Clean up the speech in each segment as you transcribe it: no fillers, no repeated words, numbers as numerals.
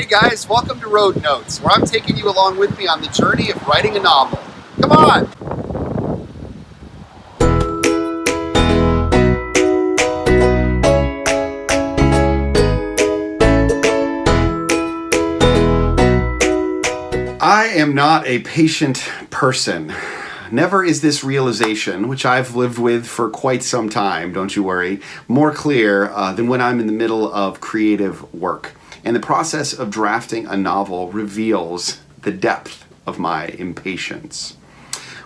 guys, welcome to Road Notes, where I'm taking you along with me on the journey of writing a novel. Come on! I am not a patient person. Never is this realization, which I've lived with for quite some time, don't you worry, more clear than when I'm in the middle of creative work. And the process of drafting a novel reveals the depth of my impatience.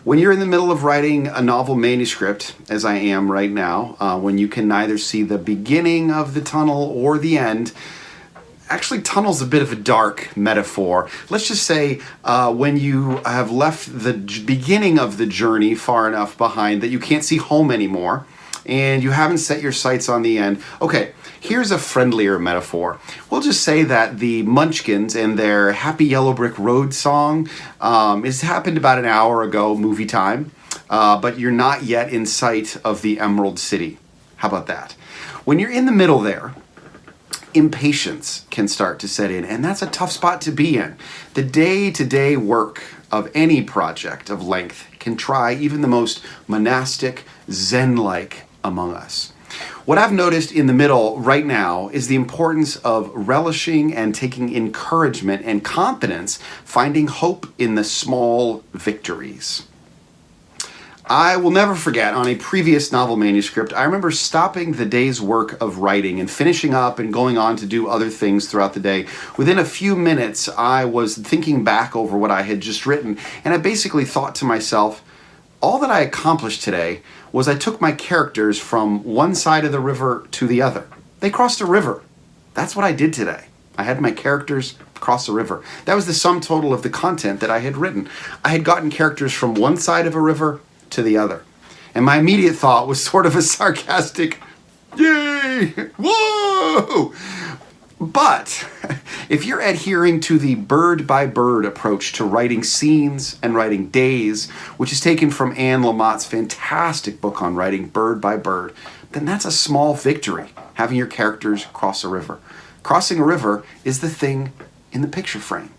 When you're in the middle of writing a novel manuscript, as I am right now, when you can neither see the beginning of the tunnel or the end, actually, tunnel's a bit of a dark metaphor. Let's just say when you have left the beginning of the journey far enough behind that you can't see home anymore, and you haven't set your sights on the end. Okay, here's a friendlier metaphor. We'll just say that the Munchkins and their Happy Yellow Brick Road song has happened about an hour ago, movie time, but you're not yet in sight of the Emerald City. How about that? When you're in the middle there, impatience can start to set in, and that's a tough spot to be in. The day-to-day work of any project of length can try even the most monastic, Zen-like among us. What I've noticed in the middle right now is the importance of relishing and taking encouragement and confidence, finding hope in the small victories. I will never forget, on a previous novel manuscript, I remember stopping the day's work of writing and finishing up and going on to do other things throughout the day. Within a few minutes, I was thinking back over what I had just written, and I basically thought to myself, all that I accomplished today was I took my characters from one side of the river to the other. They crossed a river. That's what I did today. I had my characters cross a river. That was the sum total of the content that I had written. I had gotten characters from one side of a river to the other. And my immediate thought was sort of a sarcastic, yay, whoa! But if you're adhering to the bird-by-bird approach to writing scenes and writing days, which is taken from Anne Lamott's fantastic book on writing bird by bird, then that's a small victory, having your characters cross a river. Crossing a river is the thing in the picture frame.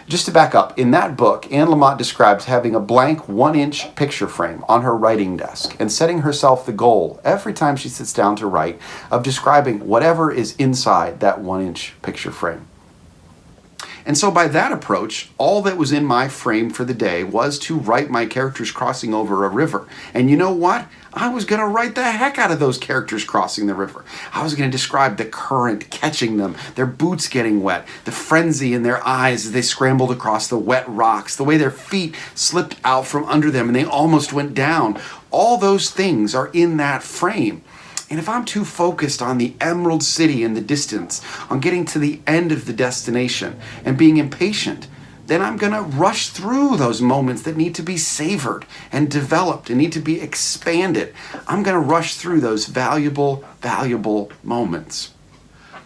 Just to back up, in that book, Anne Lamott describes having a blank 1-inch picture frame on her writing desk and setting herself the goal, every time she sits down to write, of describing whatever is inside that 1-inch picture frame. And so by that approach, all that was in my frame for the day was to write my characters crossing over a river. And you know what? I was going to write the heck out of those characters crossing the river. I was going to describe the current catching them, their boots getting wet, the frenzy in their eyes as they scrambled across the wet rocks, the way their feet slipped out from under them and they almost went down. All those things are in that frame. And if I'm too focused on the Emerald City in the distance, on getting to the end of the destination and being impatient, then I'm going to rush through those moments that need to be savored and developed and need to be expanded. I'm going to rush through those valuable moments.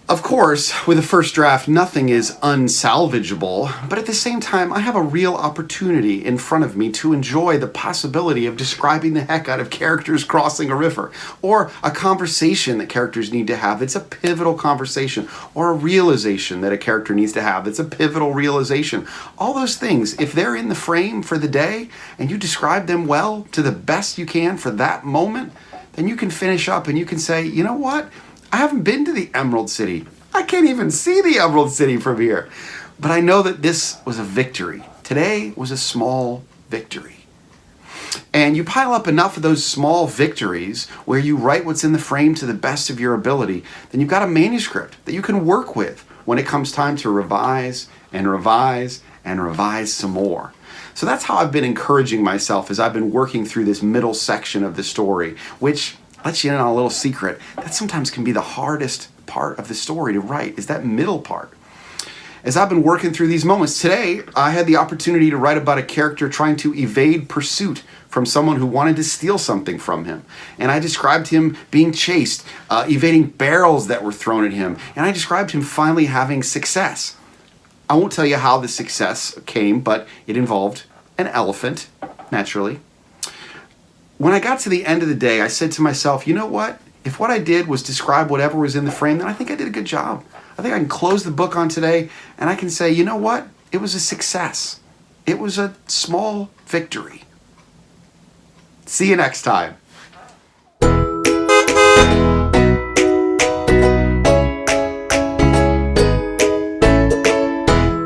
Of course, with a first draft, nothing is unsalvageable, but at the same time, I have a real opportunity in front of me to enjoy the possibility of describing the heck out of characters crossing a river, or a conversation that characters need to have. It's a pivotal conversation, or a realization that a character needs to have. It's a pivotal realization. All those things, if they're in the frame for the day, and you describe them well to the best you can for that moment, then you can finish up and you can say, you know what? I haven't been to the Emerald City. I can't even see the Emerald City from here. But I know that this was a victory. Today was a small victory. And you pile up enough of those small victories where you write what's in the frame to the best of your ability, then you've got a manuscript that you can work with when it comes time to revise and revise and revise some more. So that's how I've been encouraging myself as I've been working through this middle section of the story, which lets you in on a little secret. That sometimes can be the hardest part of the story to write, is that middle part. As I've been working through these moments, today I had the opportunity to write about a character trying to evade pursuit from someone who wanted to steal something from him. And I described him being chased, evading barrels that were thrown at him. And I described him finally having success. I won't tell you how the success came, but it involved an elephant, naturally. When I got to the end of the day, I said to myself, you know what? If what I did was describe whatever was in the frame, then I think I did a good job. I think I can close the book on today and I can say, you know what? It was a success. It was a small victory. See you next time.